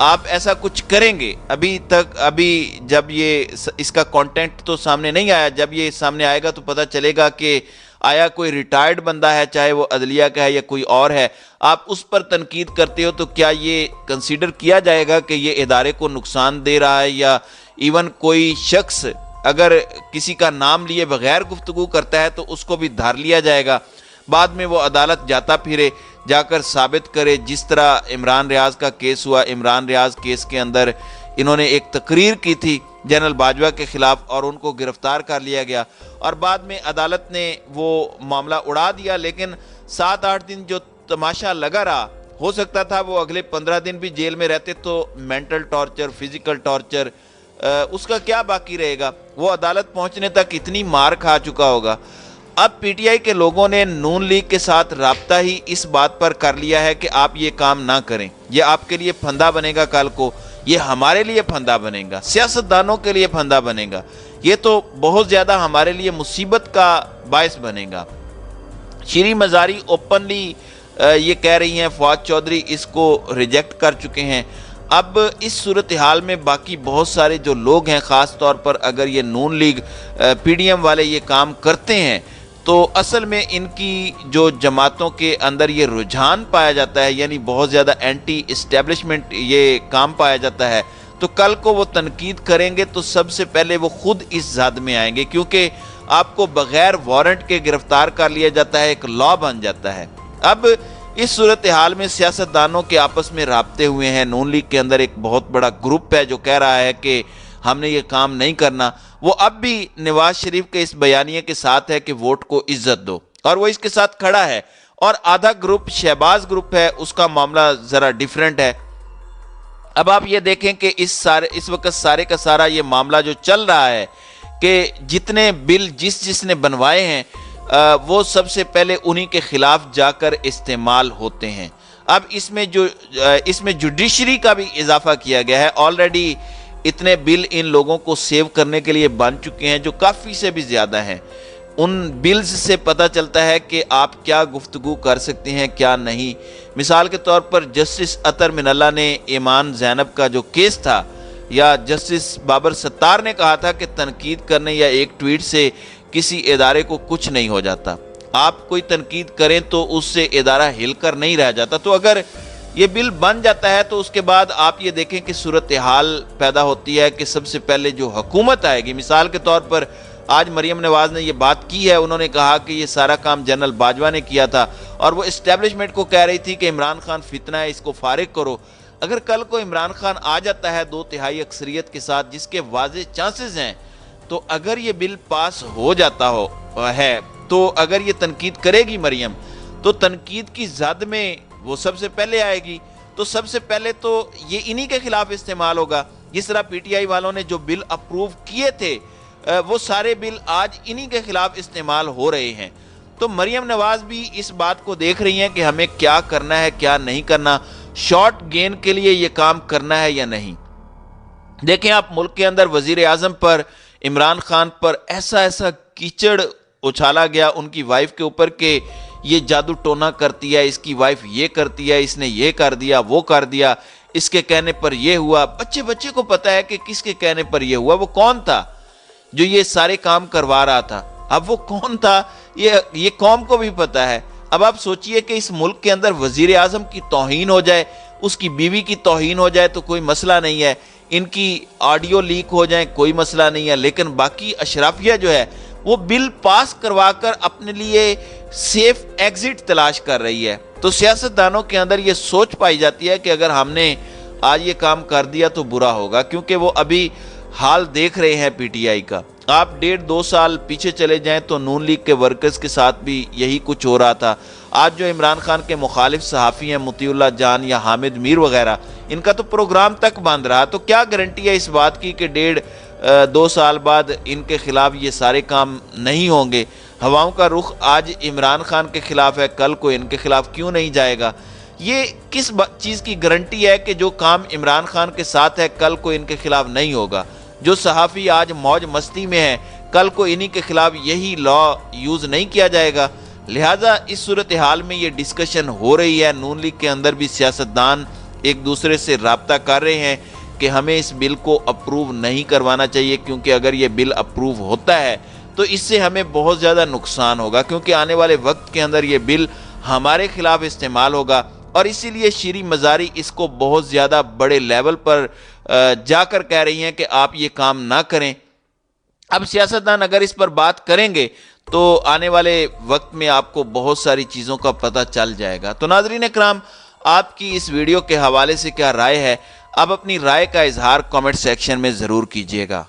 آپ ایسا کچھ کریں گے؟ ابھی جب یہ اس کا کانٹینٹ تو سامنے نہیں آیا، جب یہ سامنے آئے گا تو پتہ چلے گا کہ آیا کوئی ریٹائرڈ بندہ ہے، چاہے وہ عدلیہ کا ہے یا کوئی اور ہے، آپ اس پر تنقید کرتے ہو تو کیا یہ کنسیڈر کیا جائے گا کہ یہ ادارے کو نقصان دے رہا ہے؟ یا ایون کوئی شخص اگر کسی کا نام لیے بغیر گفتگو کرتا ہے تو اس کو بھی دھار لیا جائے گا، بعد میں وہ عدالت جاتا پھرے جا کر ثابت کرے، جس طرح عمران ریاض کا کیس ہوا۔ عمران ریاض کیس کے اندر انہوں نے ایک تقریر کی تھی جنرل باجوہ کے خلاف اور ان کو گرفتار کر لیا گیا، اور بعد میں عدالت نے وہ معاملہ اڑا دیا، لیکن 7-8 دن جو تماشا لگا رہا، ہو سکتا تھا وہ اگلے 15 دن بھی جیل میں رہتے تو مینٹل ٹارچر، فزیکل ٹارچر، اس کا کیا باقی رہے گا؟ وہ عدالت پہنچنے تک اتنی مار کھا چکا ہوگا۔ اب پی ٹی آئی کے لوگوں نے نون لیگ کے ساتھ رابطہ ہی اس بات پر کر لیا ہے کہ آپ یہ کام نہ کریں، یہ آپ کے لیے پھندا بنے گا، کل کو یہ ہمارے لیے پھندا بنے گا، سیاستدانوں کے لیے پھندا بنے گا، یہ تو بہت زیادہ ہمارے لیے مصیبت کا باعث بنے گا۔ شیریں مزاری اوپنلی یہ کہہ رہی ہیں، فواد چودھری اس کو ریجیکٹ کر چکے ہیں۔ اب اس صورتحال میں باقی بہت سارے جو لوگ ہیں، خاص طور پر اگر یہ نون لیگ پی ڈی ایم والے یہ کام کرتے ہیں تو اصل میں ان کی جو جماعتوں کے اندر یہ رجحان پایا جاتا ہے، یعنی بہت زیادہ اینٹی اسٹیبلشمنٹ یہ کام پایا جاتا ہے، تو کل کو وہ تنقید کریں گے تو سب سے پہلے وہ خود اس زد میں آئیں گے، کیونکہ آپ کو بغیر وارنٹ کے گرفتار کر لیا جاتا ہے، ایک لا بن جاتا ہے۔ اب اس صورتحال میں سیاستدانوں کے آپس میں رابطے ہوئے ہیں، نون لیگ کے اندر ایک بہت بڑا گروپ ہے جو کہہ رہا ہے کہ ہم نے یہ کام نہیں کرنا، وہ اب بھی نواز شریف کے اس بیانیے کے ساتھ ہے کہ ووٹ کو عزت دو، اور وہ اس کے ساتھ کھڑا ہے۔ اور آدھا گروپ شہباز گروپ ہے، اس کا معاملہ ذرا ڈیفرنٹ ہے۔ اب آپ یہ دیکھیں کہ اس وقت سارے کا سارا یہ معاملہ جو چل رہا ہے کہ جتنے بل جس نے بنوائے ہیں وہ سب سے پہلے انہی کے خلاف جا کر استعمال ہوتے ہیں۔ اب اس میں جوڈیشری کا بھی اضافہ کیا گیا ہے، آلریڈی اتنے بل ان لوگوں کو سیو کرنے کے لیے بن چکے ہیں جو کافی سے بھی زیادہ ہیں۔ ان بلز سے پتہ چلتا ہے کہ آپ کیا گفتگو کر سکتے ہیں، کیا نہیں۔ مثال کے طور پر جسٹس اطہر من اللہ نے ایمان زینب کا جو کیس تھا، یا جسٹس بابر ستار نے کہا تھا کہ تنقید کرنے یا ایک ٹویٹ سے کسی ادارے کو کچھ نہیں ہو جاتا، آپ کوئی تنقید کریں تو اس سے ادارہ ہل کر نہیں رہ جاتا۔ تو اگر یہ بل بن جاتا ہے تو اس کے بعد آپ یہ دیکھیں کہ صورتحال پیدا ہوتی ہے کہ سب سے پہلے جو حکومت آئے گی، مثال کے طور پر آج مریم نواز نے یہ بات کی ہے، انہوں نے کہا کہ یہ سارا کام جنرل باجوہ نے کیا تھا، اور وہ اسٹیبلشمنٹ کو کہہ رہی تھی کہ عمران خان فتنہ ہے، اس کو فارغ کرو۔ اگر کل کو عمران خان آ جاتا ہے 2/3 اکثریت کے ساتھ، جس کے واضح چانسز ہیں، تو اگر یہ بل پاس ہو جاتا ہے تو اگر یہ تنقید کرے گی مریم، تو تنقید کی زد میں وہ سب سے پہلے آئے گی، تو سب سے پہلے تو یہ انہی کے خلاف استعمال ہوگا۔ جس طرح پی ٹی آئی والوں نے جو بل اپروو کیے تھے وہ سارے بل آج انہی کے خلاف استعمال ہو رہے ہیں۔ تو مریم نواز بھی اس بات کو دیکھ رہی ہیں کہ ہمیں کیا کرنا ہے، کیا نہیں کرنا، شارٹ گین کے لیے یہ کام کرنا ہے یا نہیں۔ دیکھیں آپ ملک کے اندر وزیر اعظم پر، عمران خان پر ایسا کیچڑ اچھالا گیا ان کی وائف کے اوپر کہ یہ جادو ٹونا کرتی ہے، اس کی وائف یہ کرتی ہے، اس نے یہ کر دیا، وہ کر دیا، اس کے کہنے پر یہ ہوا۔ بچے کو پتا ہے کہ کس کے کہنے پر یہ ہوا، وہ کون تھا جو یہ سارے کام کروا رہا تھا۔ اب وہ کون تھا یہ قوم کو بھی پتا ہے۔ اب آپ سوچئے کہ اس ملک کے اندر وزیر اعظم کی توہین ہو جائے، اس کی بیوی کی توہین ہو جائے تو کوئی مسئلہ نہیں ہے، ان کی آڈیو لیک ہو جائیں کوئی مسئلہ نہیں ہے، لیکن باقی اشرافیہ جو ہے وہ بل پاس کروا کر اپنے لیے سیف ایگزٹ تلاش کر رہی ہے۔ تو سیاستدانوں کے اندر یہ سوچ پائی جاتی ہے کہ اگر ہم نے آج یہ کام کر دیا تو برا ہوگا، کیونکہ وہ ابھی حال دیکھ رہے ہیں پی ٹی آئی کا۔ آپ 1.5-2 سال پیچھے چلے جائیں تو نون لیگ کے ورکرز کے ساتھ بھی یہی کچھ ہو رہا تھا۔ آج جو عمران خان کے مخالف صحافی ہیں، مطیع اللہ جان یا حامد میر وغیرہ، ان کا تو پروگرام تک بند رہا۔ تو کیا گارنٹی ہے اس بات کی کہ 1.5-2 سال بعد ان کے خلاف یہ سارے کام نہیں ہوں گے؟ ہواؤں کا رخ آج عمران خان کے خلاف ہے، کل کو ان کے خلاف کیوں نہیں جائے گا؟ یہ کس چیز کی گارنٹی ہے کہ جو کام عمران خان کے ساتھ ہے کل کو ان کے خلاف نہیں ہوگا؟ جو صحافی آج موج مستی میں ہیں، کل کو انہی کے خلاف یہی لا یوز نہیں کیا جائے گا؟ لہٰذا اس صورتحال میں یہ ڈسکشن ہو رہی ہے، نون لیگ کے اندر بھی سیاستدان ایک دوسرے سے رابطہ کر رہے ہیں کہ ہمیں اس بل کو اپروو نہیں کروانا چاہیے، کیونکہ اگر یہ بل اپروو ہوتا ہے تو اس سے ہمیں بہت زیادہ نقصان ہوگا، کیونکہ آنے والے وقت کے اندر یہ بل ہمارے خلاف استعمال ہوگا، اور اسی لیے شیریں مزاری اس کو بہت زیادہ بڑے لیول پر جا کر کہہ رہی ہیں کہ آپ یہ کام نہ کریں۔ اب سیاستدان اگر اس پر بات کریں گے تو آنے والے وقت میں آپ کو بہت ساری چیزوں کا پتہ چل جائے گا۔ تو ناظرین کرام، آپ کی اس ویڈیو کے حوالے سے کیا رائے ہے؟ آپ اپنی رائے کا اظہار کامنٹ سیکشن میں ضرور کیجیے گا۔